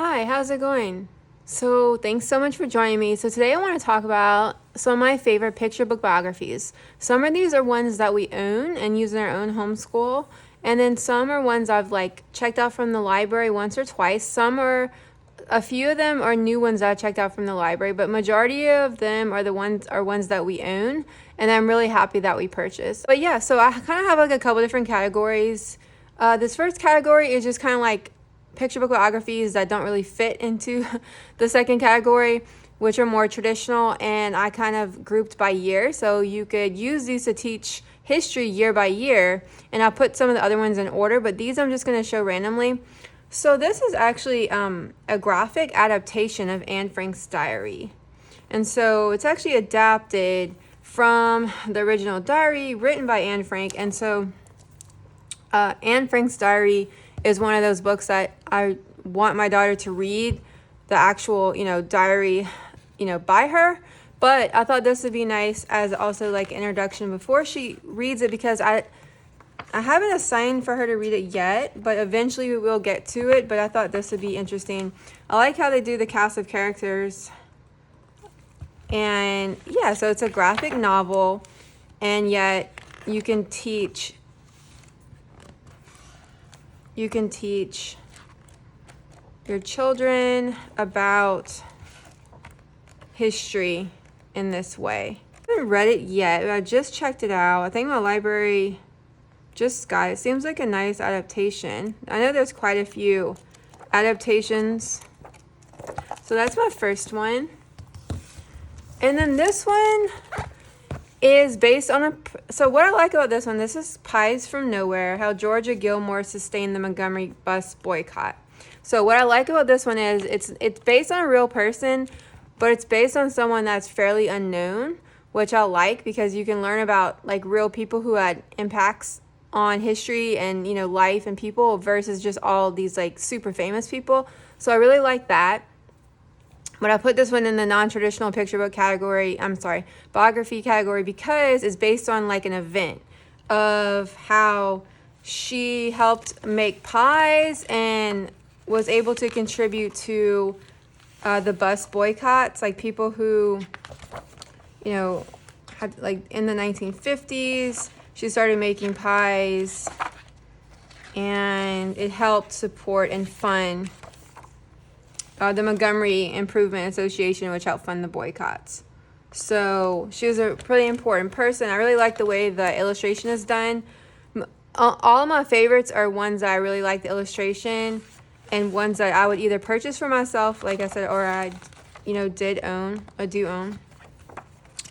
Hi, how's it going? So, thanks so much for joining me. So, today I want to talk about some of my favorite picture book biographies. Some of these are ones that we own and use in our own homeschool, and then some are ones I've checked out from the library once or twice. A few of them are new ones that I checked out from the library, but majority of them are ones that we own, and I'm really happy that we purchased. But yeah, so I kind of have a couple different categories. This first category is just kind of like picture book biographies that don't really fit into the second category, which are more traditional, and I kind of grouped by year. So you could use these to teach history year by year, and I'll put some of the other ones in order, but these I'm just going to show randomly. So this is actually a graphic adaptation of Anne Frank's diary. And so it's actually adapted from the original diary written by Anne Frank. And so Anne Frank's diary is one of those books that I want my daughter to read the actual, diary, by her. But I thought this would be nice as also like introduction before she reads it, because I haven't assigned for her to read it yet, but eventually we will get to it. But I thought this would be interesting. I like how they do the cast of characters. And yeah, so it's a graphic novel, and yet you can teach your children about history in this way. I haven't read it yet, but I just checked it out. I think my library just got it. Seems like a nice adaptation. I know there's quite a few adaptations. So that's my first one. And then this one is based on so what I like about this one, this is Pies from Nowhere, how Georgia Gilmore sustained the Montgomery bus boycott. So what I like about this one is it's based on a real person, but it's based on someone that's fairly unknown, which I like because you can learn about like real people who had impacts on history and life and people versus just all these like super famous people. So I really like that. But I put this one in the non-traditional picture book category, biography category, because it's based on like an event of how she helped make pies and was able to contribute to the bus boycotts, like people who, had like in the 1950s, she started making pies and it helped support and fund the Montgomery Improvement Association, which helped fund the boycotts. So she was a pretty important person. I really like the way the illustration is done. All of my favorites are ones that I really like the illustration, and ones that I would either purchase for myself, like I said, or I, do own.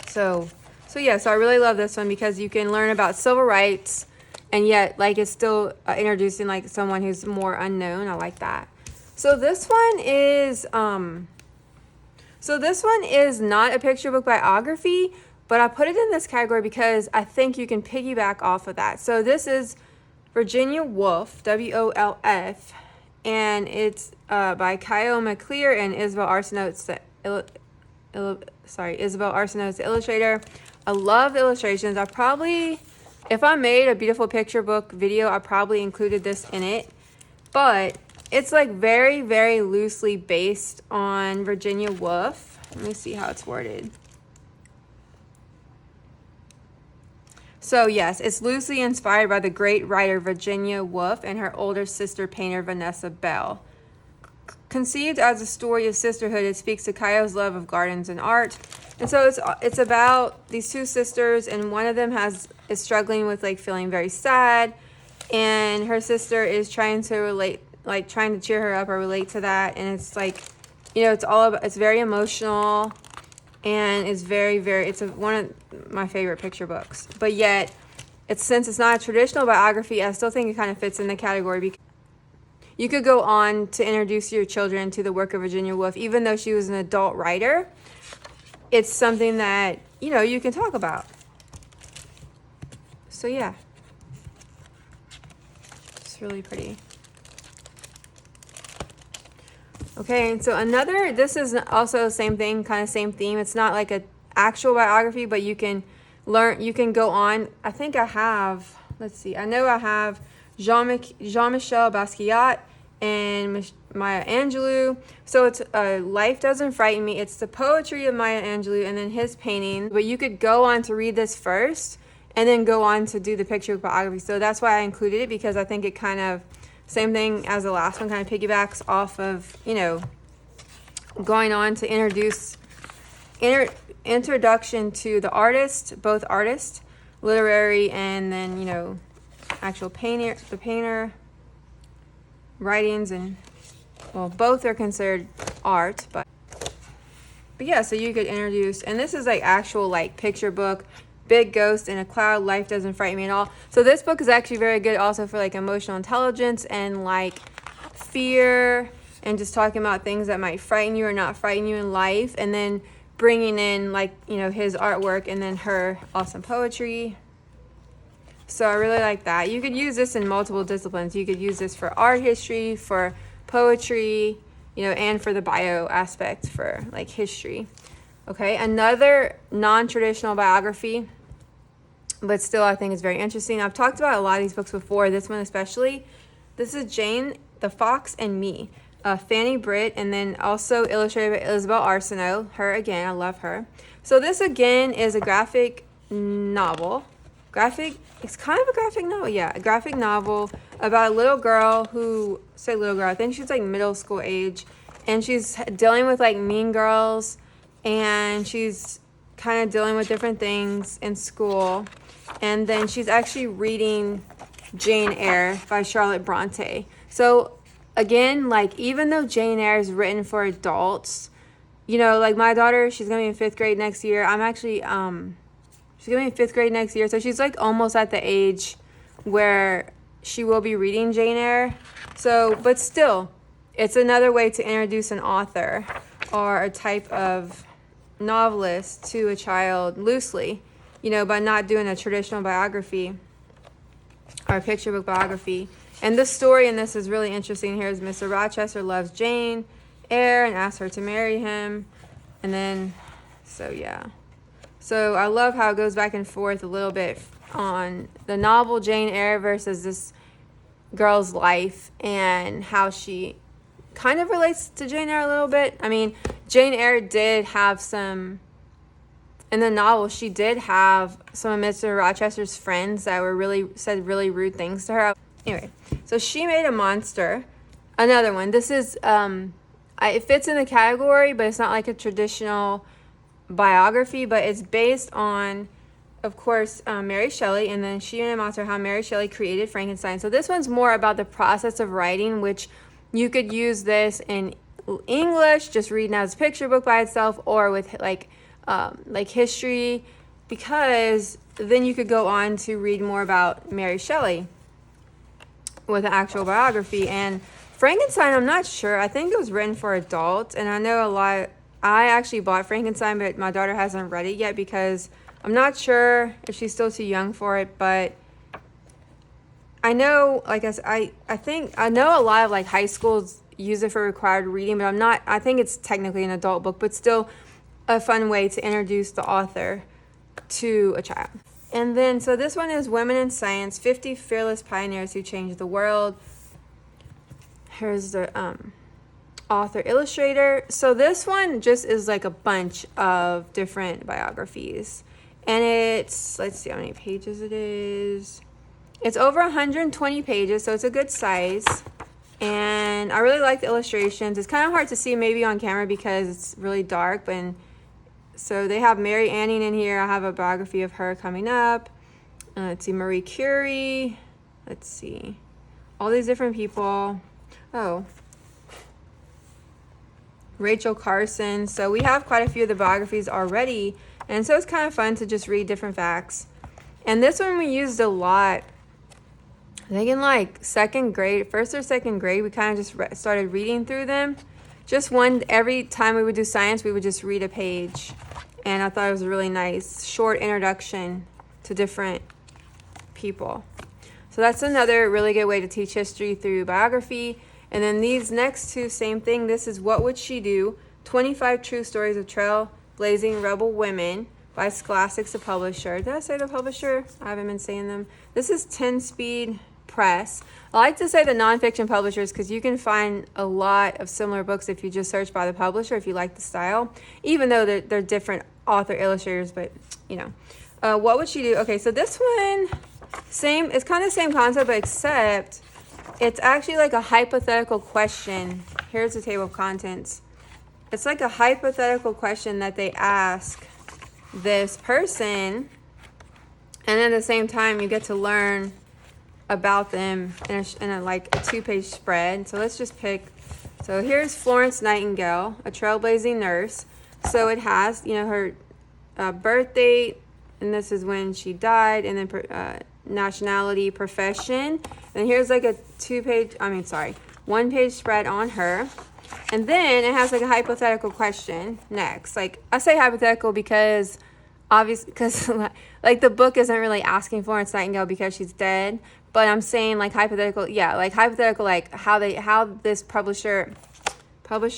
So I really love this one because you can learn about civil rights, and yet like it's still introducing like someone who's more unknown. I like that. So this one is not a picture book biography, but I put it in this category because I think you can piggyback off of that. So this is Virginia Woolf, WOLF, and it's by Kyle McClear and Isabel Arsenault, Isabel Arsenault, the illustrator. I love the illustrations. If I made a beautiful picture book video, I probably included this in it, but it's like very, very loosely based on Virginia Woolf. Let me see how it's worded. So yes, it's loosely inspired by the great writer Virginia Woolf and her older sister painter Vanessa Bell. Conceived as a story of sisterhood, it speaks to Kayo's love of gardens and art. And so it's about these two sisters, and one of them is struggling with like feeling very sad, and her sister is trying to cheer her up or relate to that. And it's like, it's very emotional, and it's very, very, one of my favorite picture books. But yet, since it's not a traditional biography, I still think it kind of fits in the category because you could go on to introduce your children to the work of Virginia Woolf, even though she was an adult writer. It's something that, you can talk about. So yeah, it's really pretty. Okay, and so this is also the same thing, kind of same theme. It's not like an actual biography, but you can go on. I think I have, I know I have Jean-Michel Basquiat and Maya Angelou. So it's Life Doesn't Frighten Me. It's the poetry of Maya Angelou and then his painting. But you could go on to read this first and then go on to do the picture book biography. So that's why I included it, because I think it kind of, same thing as the last one, kind of piggybacks off of, you know, going on to introduction to the artist, both artists, literary, and then, you know, actual painter, writings, and, well, both are considered art, but yeah, so you could introduce, and this is like actual like picture book, Big Ghost in a Cloud, Life Doesn't Frighten Me at All. So this book is actually very good also for like emotional intelligence and like fear, and just talking about things that might frighten you or not frighten you in life, and then bringing in like, you know, his artwork and then her awesome poetry. So I really like that. You could use this in multiple disciplines. You could use this for art history, for poetry, you know, and for the bio aspect for like history. Okay, another non-traditional biography, but still I think is very interesting. I've talked about a lot of these books before, this one especially. This is Jane, the Fox and Me, Fanny Britt, and then also illustrated by Isabel Arsenault. Her again, I love her. So this again is a graphic novel. It's kind of a graphic novel, yeah, a graphic novel about a little girl who, say little girl, I think she's like middle school age, and she's dealing with like mean girls, and she's kind of dealing with different things in school, and then she's actually reading Jane Eyre by Charlotte Bronte. So again, like, even though Jane Eyre is written for adults, you know, like my daughter, she's gonna be in 5th grade next year. I'm actually she's gonna be in 5th grade next year, so she's like almost at the age where she will be reading Jane Eyre. So, but still, it's another way to introduce an author or a type of novelist to a child loosely, you know, by not doing a traditional biography or a picture book biography. And the story in this is really interesting. Here is Mr. Rochester loves Jane Eyre and asks her to marry him. And then, so yeah. So I love how it goes back and forth a little bit on the novel Jane Eyre versus this girl's life and how she kind of relates to Jane Eyre a little bit. I mean, Jane Eyre did have some, in the novel, she did have some of Mr. Rochester's friends that were said really rude things to her. Anyway, so she made a monster. Another one. This is, it fits in the category, but it's not like a traditional biography, but it's based on, of course, Mary Shelley, and then she made a monster, how Mary Shelley created Frankenstein. So this one's more about the process of writing, which you could use this in English, just reading as a picture book by itself, or with like history, because then you could go on to read more about Mary Shelley with an actual biography. And Frankenstein, I'm not sure. I think it was written for adults, and I know a lot. I actually bought Frankenstein, but my daughter hasn't read it yet because I'm not sure if she's still too young for it. But I know, like I think I know a lot of like high schools use it for required reading, but I think it's technically an adult book, but still a fun way to introduce the author to a child. And then, so this one is Women in Science, 50 Fearless Pioneers Who Changed the World. Here's the author illustrator. So this one just is like a bunch of different biographies. And it's, let's see how many pages it is. It's over 120 pages, so it's a good size. And I really like the illustrations. It's kind of hard to see maybe on camera because it's really dark, but so they have Mary Anning in here. I have a biography of her coming up. Let's see, Marie Curie. Let's see, all these different people. Oh, Rachel Carson. So we have quite a few of the biographies already, and so it's kind of fun to just read different facts. And this one we used a lot. I think in like first or second grade, we kind of just started reading through them. Just one, every time we would do science, we would just read a page. And I thought it was a really nice short introduction to different people. So that's another really good way to teach history through biography. And then these next two, same thing. This is What Would She Do? 25 True Stories of Trailblazing Rebel Women by Scholastics, the publisher. Did I say the publisher? I haven't been saying them. This is 10 speed Press. I like to say the nonfiction publishers because you can find a lot of similar books if you just search by the publisher, if you like the style, even though they're different author illustrators, but you know. What would she do? Okay, so this one, same, it's kind of the same concept, but except it's actually like a hypothetical question. Here's the table of contents. It's like a hypothetical question that they ask this person, and at the same time you get to learn about them in a like a 2-page spread. So let's just pick. So here's Florence Nightingale, a trailblazing nurse. So it has, you know, her birth date, and this is when she died, and then nationality, profession, and here's like a 1-page spread on her. And then it has like a hypothetical question next. Like, I say hypothetical because like the book isn't really asking Florence Nightingale because she's dead, but I'm saying like hypothetical, yeah, like hypothetical, like how this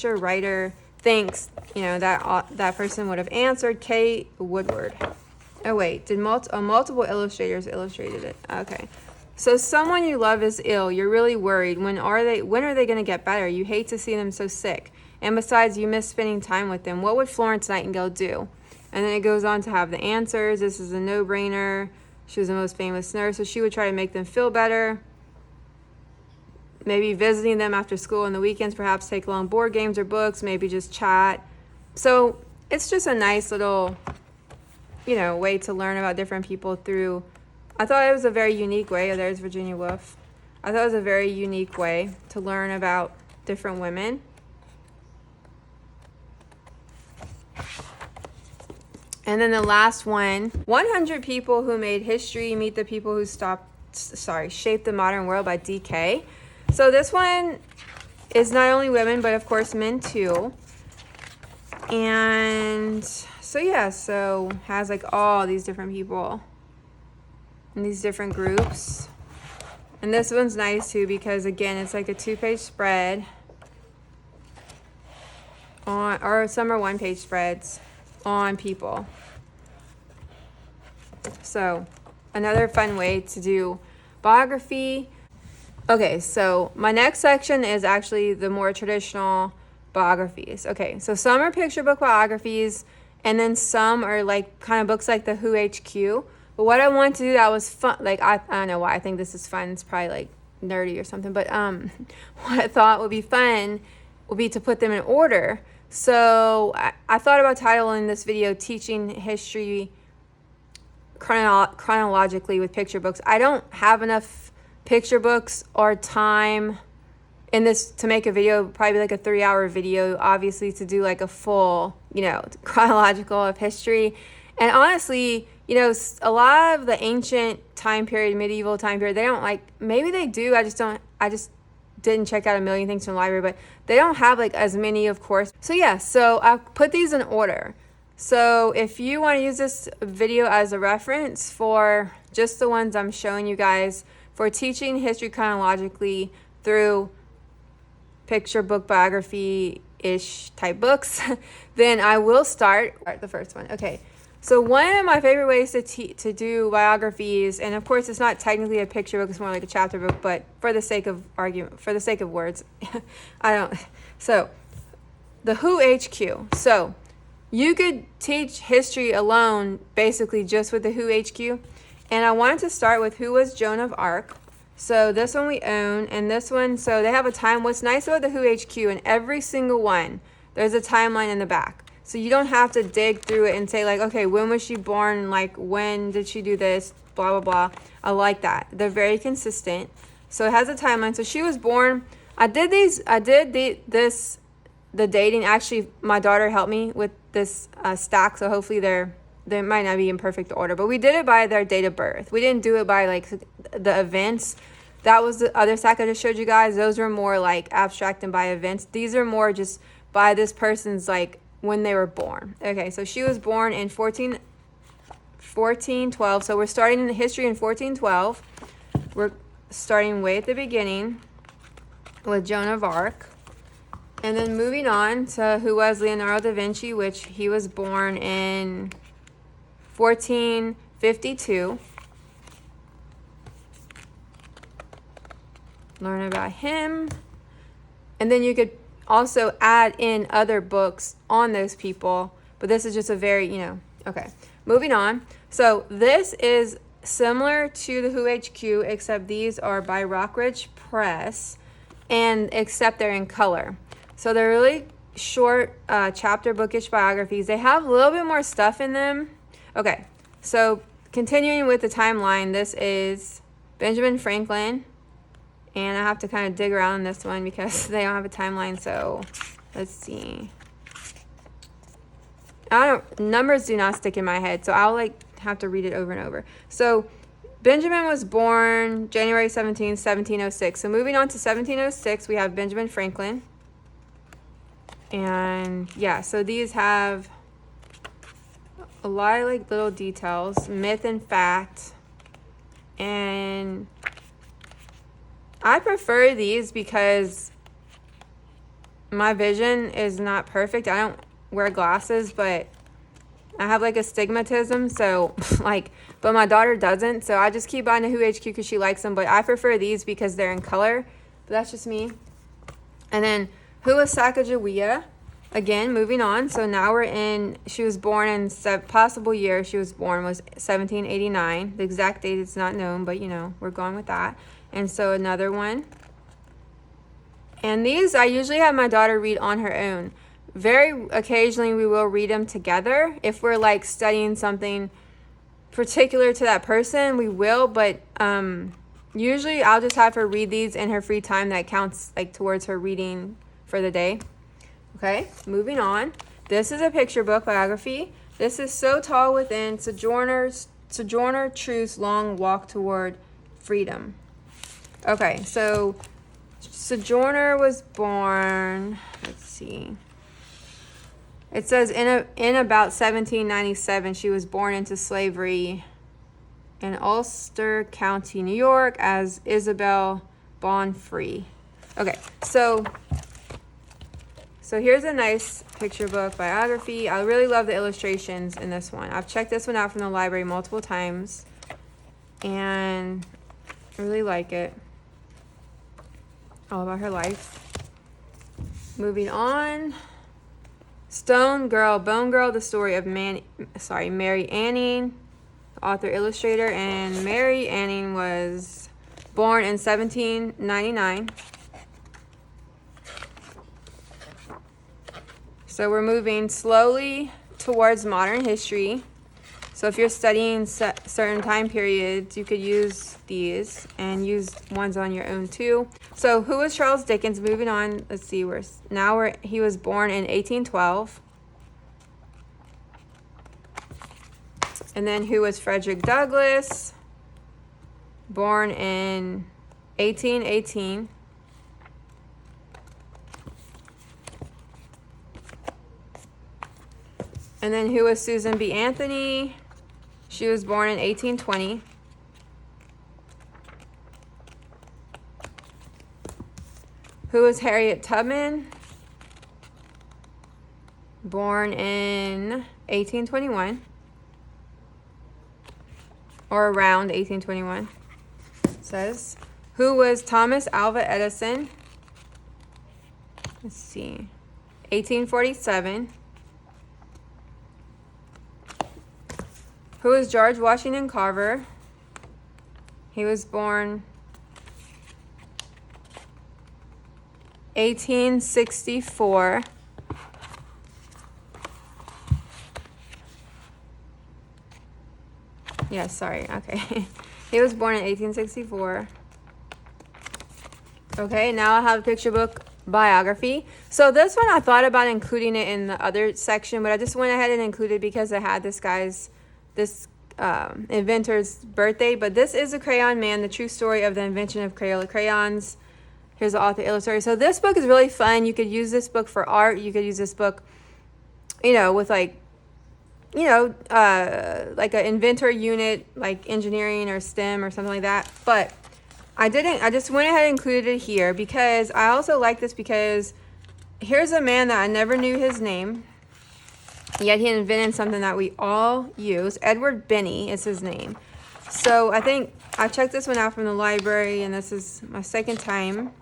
writer thinks, you know, that person would have answered. Kate Woodward. Oh wait, did multiple illustrators illustrated it? Okay. So someone you love is ill. You're really worried. When are they going to get better? You hate to see them so sick. And besides, you miss spending time with them. What would Florence Nightingale do? And then it goes on to have the answers. This is a no-brainer. She was the most famous nurse, so she would try to make them feel better. Maybe visiting them after school on the weekends, perhaps take along board games or books, maybe just chat. So it's just a nice little, you know, way to learn about different people through. I thought it was a very unique way. Oh, there's Virginia Woolf. I thought it was a very unique way to learn about different women. And then the last one, 100 People Who Made History, Meet the People Who Shaped the Modern World by D.K. So this one is not only women, but of course men too. And so yeah, so has like all these different people in these different groups. And this one's nice too because again, it's like a 2-page spread on, or some are 1-page spreads on people. So another fun way to do biography. Okay, so my next section is actually the more traditional biographies. Okay, so some are picture book biographies, and then some are like kind of books like the Who HQ. But what I want to do that was fun, like I don't know why I think this is fun. It's probably like nerdy or something, but what I thought would be fun would be to put them in order. So I thought about titling this video Teaching History Chronologically with Picture Books. I don't have enough picture books or time in this to make a video, probably like a 3-hour video, obviously, to do like a full, you know, chronological of history. And honestly, you know, a lot of the ancient time period, medieval time period, they don't like, maybe they do, I just didn't check out a million things from the library, but they don't have like as many, of course. So yeah, so I put these in order. So if you want to use this video as a reference for just the ones I'm showing you guys for teaching history chronologically through picture book biography-ish type books, then I will start the first one. Okay. So one of my favorite ways to do biographies, and of course it's not technically a picture book, it's more like a chapter book, but for the sake of argument, for the sake of words, so the Who HQ. So you could teach history alone, basically just with the Who HQ. And I wanted to start with who was Joan of Arc. So this one we own, and this one, so they have a time. What's nice about the Who HQ, in every single one, there's a timeline in the back. So you don't have to dig through it and say like, okay, when was she born? Like, when did she do this? Blah, blah, blah. I like that. They're very consistent. So it has a timeline. So she was born. I did the dating. Actually, my daughter helped me with this stack. So hopefully they might not be in perfect order, but we did it by their date of birth. We didn't do it by like the events. That was the other stack I just showed you guys. Those were more like abstract and by events. These are more just by this person's like when they were born. Okay, so she was born in 1412. So we're starting in history in 1412. We're starting way at the beginning with Joan of Arc. And then moving on to who was Leonardo da Vinci, which he was born in 1452. learn about him. And then you could also add in other books on those people. But this is just a very, okay. Moving on. So this is similar to the Who HQ, except these are by Rockridge Press, and except they're in color. So they're really short chapter bookish biographies. They have a little bit more stuff in them. Okay, so continuing with the timeline, this is Benjamin Franklin. And I have to kind of dig around in this one because they don't have a timeline. So let's see. Numbers do not stick in my head, so I'll have to read it over and over. So Benjamin was born January 17, 1706. So moving on to 1706, we have Benjamin Franklin. And yeah, so these have a lot of little details, myth and fact. And I prefer these because my vision is not perfect. I don't wear glasses, but I have astigmatism, so but my daughter doesn't, so I just keep buying the Who HQ because she likes them, but I prefer these because they're in color. But that's just me. And then who is Sacagawea? Again, moving on. So now she was born in possible year she was born was 1789. The exact date is not known, but we're going with that. And so another one. And these I usually have my daughter read on her own. Very occasionally we will read them together. If we're studying something particular to that person, we will, but usually I'll just have her read these in her free time. That counts towards her reading for the day. Okay, moving on. This is a picture book biography. This is So Tall Within, Sojourner Truth's Long Walk Toward Freedom. Okay, so Sojourner was born, let's see. It says in about 1797, she was born into slavery in Ulster County, New York, as Isabel Bonfree. Okay, so here's a nice picture book biography. I really love the illustrations in this one. I've checked this one out from the library multiple times, and I really like it. All about her life. Moving on. Stone Girl, Bone Girl, the story of Mary Anning, author, illustrator, and Mary Anning was born in 1799. So we're moving slowly towards modern history. So if you're studying certain time periods, you could use these and use ones on your own too. So who was Charles Dickens? Moving on, let's see, he was born in 1812. And then who was Frederick Douglass? Born in 1818. And then who was Susan B. Anthony? She was born in 1820. Who was Harriet Tubman? Born in 1821. Or around 1821, it says. Who was Thomas Alva Edison? Let's see. 1847. Who is George Washington Carver? He was born 1864. Yeah, sorry. Okay. He was born in 1864. Okay, now I have a picture book biography. So this one I thought about including it in the other section, but I just went ahead and included it because it had this inventor's birthday. But this is a Crayon Man, the true story of the invention of Crayola crayons. Here's the author illustrator. So this book is really fun. You could use this book for art. You could use this book, with like an inventor unit, like engineering or STEM or something like that. But I just went ahead and included it here because I also like this because here's a man that I never knew his name, yet he invented something that we all use. Edward Binney is his name. So I think I checked this one out from the library, and this is my second time.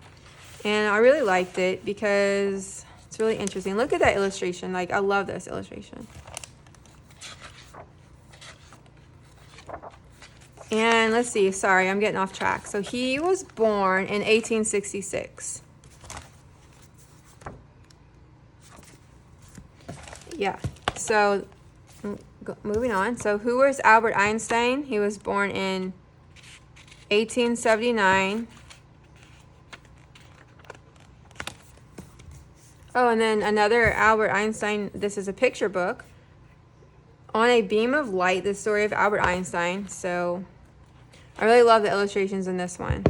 And I really liked it because it's really interesting. Look at that illustration. Like, I love this illustration. And let's see. Sorry, I'm getting off track. So he was born in 1866. Yeah. So moving on. So who was Albert Einstein? He was born in 1879. Oh, and then another Albert Einstein. This is a picture book. On a Beam of Light, the story of Albert Einstein. So I really love the illustrations in this one.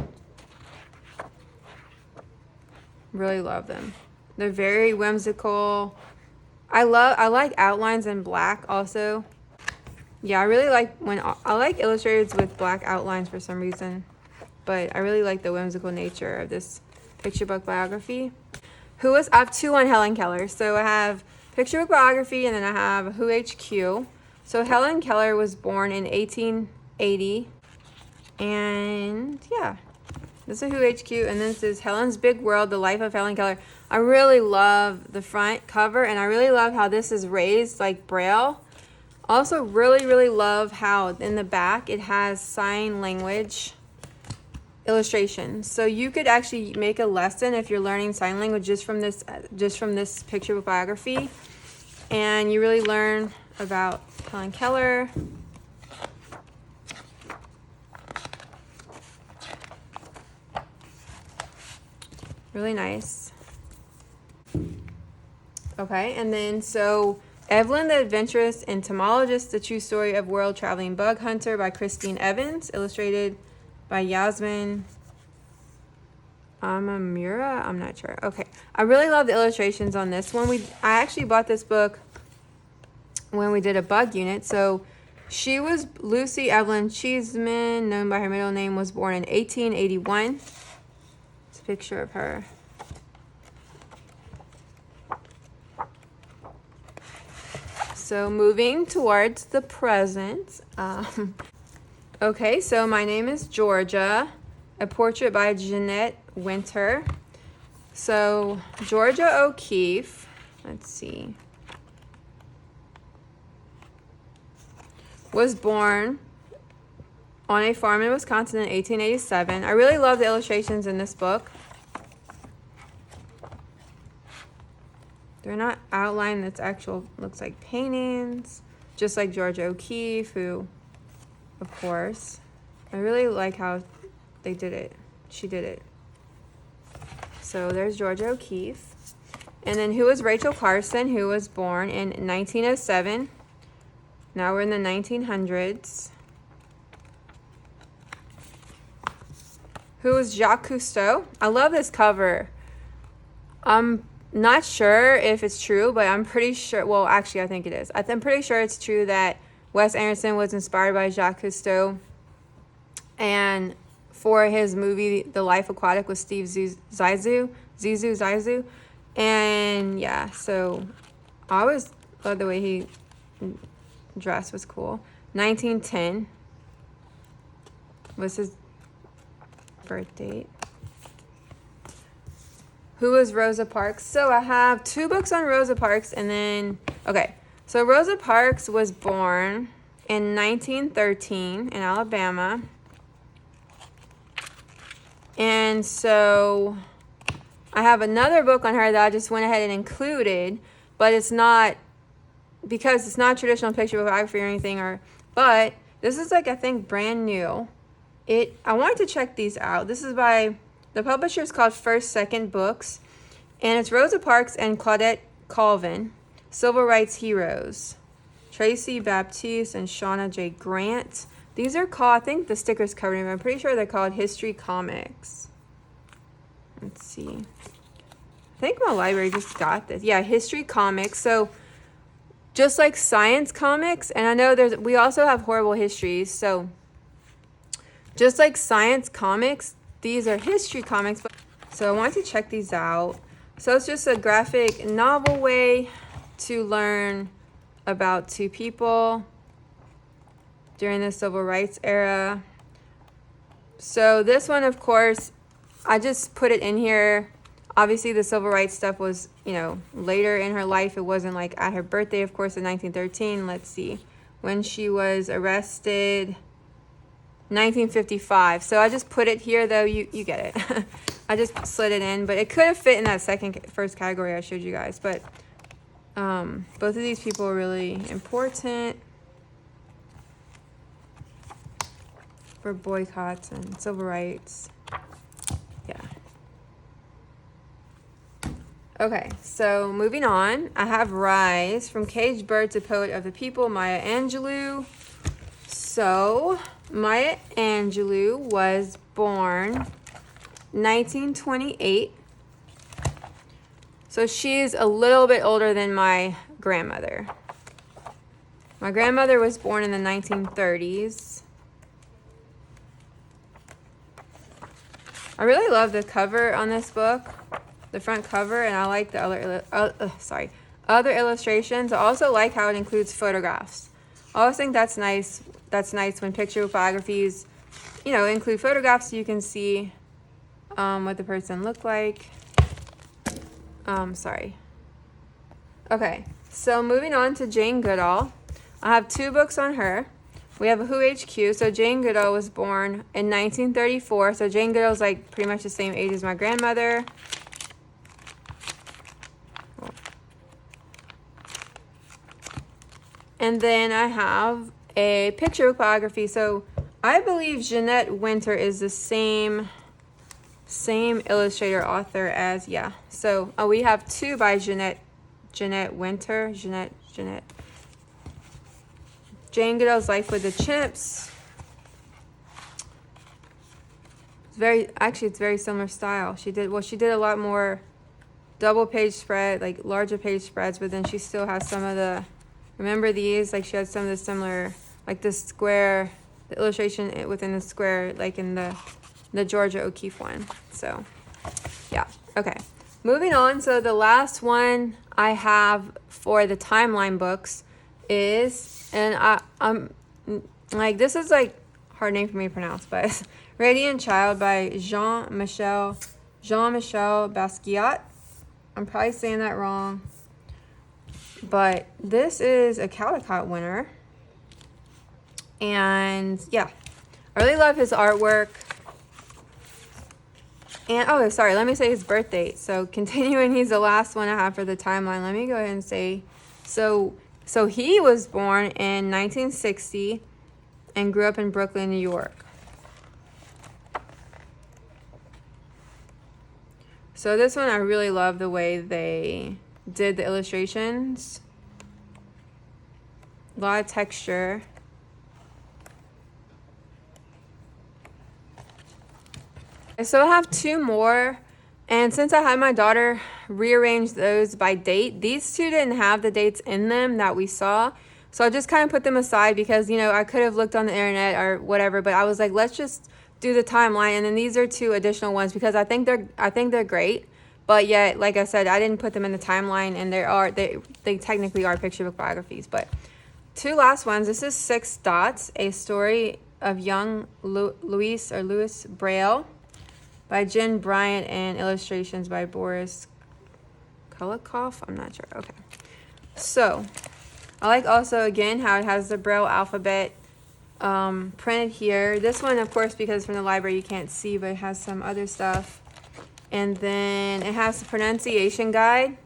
Really love them. They're very whimsical. I like outlines in black also. Yeah, I really like I like illustrators with black outlines for some reason. But I really like the whimsical nature of this picture book biography. I have two on Helen Keller. So I have picture book biography, and then I have Who HQ. So Helen Keller was born in 1880. And yeah, this is Who HQ, and this is Helen's Big World, The Life of Helen Keller. I really love the front cover, and I really love how this is raised like Braille. Also really, really love how in the back it has sign language illustrations. So you could actually make a lesson if you're learning sign language just from this picture book biography, and you really learn about Helen Keller. Really nice. Okay, and then so Evelyn the Adventurous Entomologist, the true story of world traveling bug hunter by Christine Evans, illustrated by Yasmin Amamura. I'm not sure. Okay, I really love the illustrations on this one. I actually bought this book when we did a bug unit. So she was Lucy Evelyn Cheeseman, known by her middle name, was born in 1881. It's a picture of her. So moving towards the present. Okay, so my name is Georgia. A portrait by Jeanette Winter. So Georgia O'Keeffe, let's see, was born on a farm in Wisconsin in 1887. I really love the illustrations in this book. They're not outlined, that's actual, looks like paintings, just like Georgia O'Keeffe, who, of course, I really like how they did it. She did it. So there's Georgia O'Keeffe. And then who was Rachel Carson, who was born in 1907. Now we're in the 1900s. Who was Jacques Cousteau? I love this cover. I'm not sure if it's true, but I'm pretty sure, well, actually, I think it is. I'm pretty sure it's true that Wes Anderson was inspired by Jacques Cousteau. And for his movie, The Life Aquatic, with Steve Zissou. And yeah, so I always loved the way he dressed, was cool. 1910 was his birth date. Who was Rosa Parks? So I have two books on Rosa Parks, and then, okay. So Rosa Parks was born in 1913 in Alabama. And so I have another book on her that I just went ahead and included, but it's not, because it's not traditional picture biography or anything, but this is like, I think, brand new. I wanted to check these out. This is by, the publisher is called First Second Books, and it's Rosa Parks and Claudette Colvin, Civil Rights Heroes. Tracy Baptiste and Shauna J. Grant. These are called, I think the sticker's covered them, I'm pretty sure they're called History Comics. Let's see. I think my library just got this. Yeah, History Comics. So just like science comics, and I know we also have horrible histories, so just like science comics, these are history comics. So I wanted to check these out. So it's just a graphic novel way to learn about two people. during the civil rights era. So this one, of course, I just put it in here. Obviously, the civil rights stuff was, you know, later in her life. It wasn't like at her birthday, of course, in 1913. Let's see. When she was arrested, 1955. So I just put it here, though. You get it. I just slid it in. But it could have fit in that first category I showed you guys. But both of these people are really important for boycotts and civil rights. Yeah. Okay, so moving on, I have Rise, From Caged Bird to Poet of the People, Maya Angelou. So, Maya Angelou was born 1928. So she's a little bit older than my grandmother. My grandmother was born in the 1930s. I really love the cover on this book, the front cover, and I like the other illustrations. I also like how it includes photographs. I always think that's nice. That's nice when picture biographies, you know, include photographs so you can see what the person looked like. Okay, so moving on to Jane Goodall. I have 2 books on her. We have a Who HQ. So Jane Goodall was born in 1934. So Jane Goodall's like pretty much the same age as my grandmother. And then I have a picture book biography. So I believe Jeanette Winter is the same illustrator author as, yeah. So we have 2 by Jeanette Winter. Jeanette. Jane Goodall's Life with the Chimps. It's very similar style. She did a lot more double page spread, like larger page spreads, but then she still has some of the, remember these? Like she had some of the similar, like the square, the illustration within the square, like in the Georgia O'Keeffe one. So, yeah. Okay. Moving on. So the last one I have for the timeline books is, and I'm like, this is like hard name for me to pronounce, but Radiant Child by Jean-Michel Basquiat. I'm probably saying that wrong, but this is a Caldecott winner, and yeah, I really love his artwork. And oh, sorry, let me say his birth date. So continuing, he's the last one I have for the timeline. Let me go ahead and say, so he was born in 1960 and grew up in Brooklyn, New York. So this one, I really love the way they did the illustrations. A lot of texture. So I have 2 more. And since I had my daughter rearrange those by date, these 2 didn't have the dates in them that we saw. So I just kind of put them aside because, you know, I could have looked on the internet or whatever, but I was like, let's just do the timeline. And then these are 2 additional ones because I think they're great. But yet, like I said, I didn't put them in the timeline, and they technically are picture book biographies. But 2 last ones. This is 6 Dots, a story of young Louis Braille by Jen Bryant and illustrations by Boris Kulikoff. I'm not sure. Okay. So, I like also, again, how it has the Braille alphabet printed here. This one, of course, because from the library you can't see, but it has some other stuff. And then it has the pronunciation guide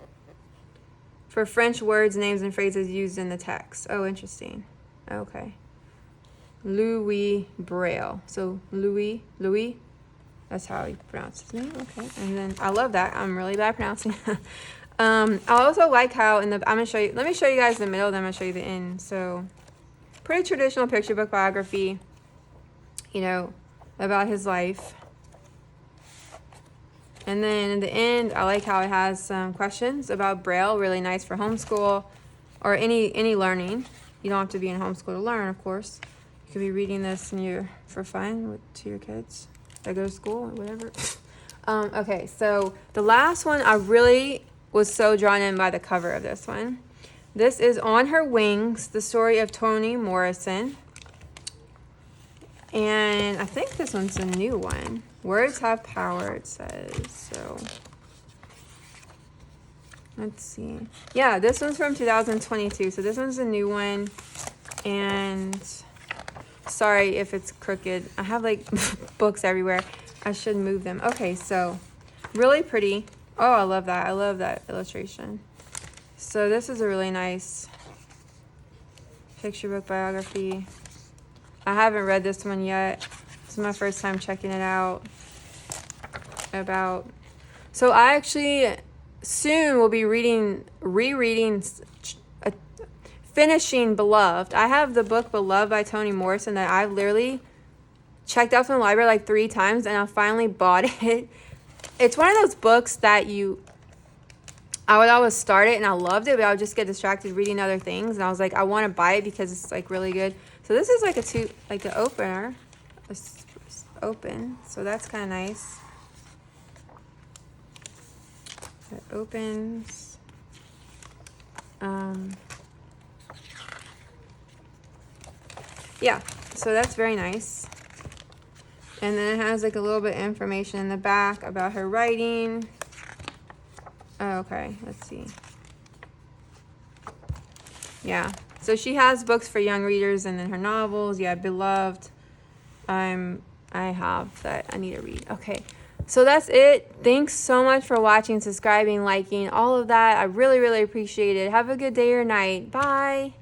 for French words, names, and phrases used in the text. Oh, interesting. Okay. Louis Braille. So, Louis. That's how you pronounce his name. Okay. And then I love that. I'm really bad at pronouncing. I also like how I'm gonna show you. Let me show you guys the middle, then I'm gonna show you the end. So, pretty traditional picture book biography. You know, about his life. And then in the end, I like how it has some questions about Braille. Really nice for homeschool or any learning. You don't have to be in homeschool to learn, of course. You could be reading this for fun to your kids that go to school or whatever. Okay, so the last one, I really was so drawn in by the cover of this one. This is On Her Wings, the story of Toni Morrison. And I think this one's a new one. Words have power, it says. So let's see. Yeah, this one's from 2022. So this one's a new one. And sorry if it's crooked. I have like books everywhere. I should move them. Okay, so really pretty. Oh, I love that. I love that illustration. So this is a really nice picture book biography. I haven't read this one yet. This is my first time checking it out. So I actually soon will be rereading, finishing Beloved. I have the book Beloved by Toni Morrison that I've literally checked out from the library like 3 times, and I finally bought it. It's one of those books that I would always start it and I loved it, but I would just get distracted reading other things, and I was like, I want to buy it because it's like really good. So this is like an opener, open. So that's kind of nice. It opens. Yeah, so that's very nice. And then it has like a little bit of information in the back about her writing. Oh, okay, let's see. Yeah, so she has books for young readers and then her novels. Yeah, Beloved. I have that I need to read. Okay, so that's it. Thanks so much for watching, subscribing, liking, all of that. I really, really appreciate it. Have a good day or night. Bye.